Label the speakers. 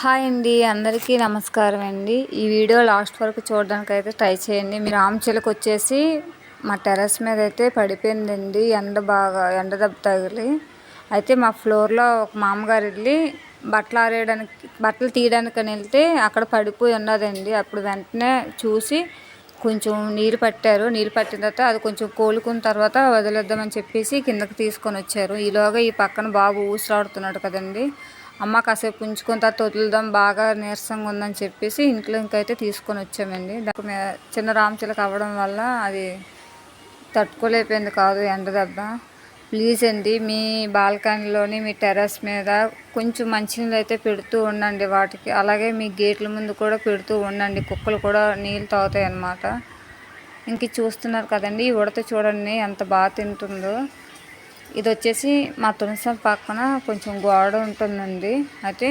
Speaker 1: Hi అండి, అందరికీ నమస్కారం అండి. ఈ వీడియో లాస్ట్ వరకు చూడడానికి అయితే ట్రై చేయండి. మీ రామచిలక వచ్చేసి మా టెర్రస్ మీద అయితే పడిపోయిందండి. ఎండ దెబ్బ తగిలి అయితే మా ఫ్లోర్లో ఒక మామగారు వెళ్ళి బట్టలు తీయడానికని వెళ్తే అక్కడ పడిపోయి ఉన్నదండి. అప్పుడు వెంటనే చూసి కొంచెం నీళ్ళు పట్టారు. నీళ్ళు పట్టిన తర్వాత అది కొంచెం కోలుకున్న తర్వాత వదిలేద్దామని చెప్పేసి కిందకి తీసుకొని వచ్చారు. ఈలోగా ఈ పక్కన బాబు ఊసలాడుతున్నాడు కదండి. అమ్మ కాసేపు ఉంచుకొని తర్వాత వదులుదాం, బాగా నీరసంగా ఉందని చెప్పేసి ఇంట్లో ఇంకైతే తీసుకొని వచ్చామండి. దాని చిన్న రామచిలక అవ్వడం వల్ల అది తట్టుకోలేకపోయింది కాదు ఎండ దెబ్బ. ప్లీజ్ అండి, మీ బాల్కనీలోని మీ టెర్రస్ మీద కొంచెం మంచినీళ్ళు అయితే పెడుతూ ఉండండి వాటికి. అలాగే మీ గేట్ల ముందు కూడా పెడుతూ ఉండండి. కుక్కలు కూడా నీళ్ళు తాగుతాయి అన్నమాట. ఇంక చూస్తున్నారు కదండి, ఈ ఉడత చూడండి ఎంత బాగా తింటుందో. ఇది వచ్చేసి మా తులసం పక్కన కొంచెం గోడ ఉంటుందండి. అయితే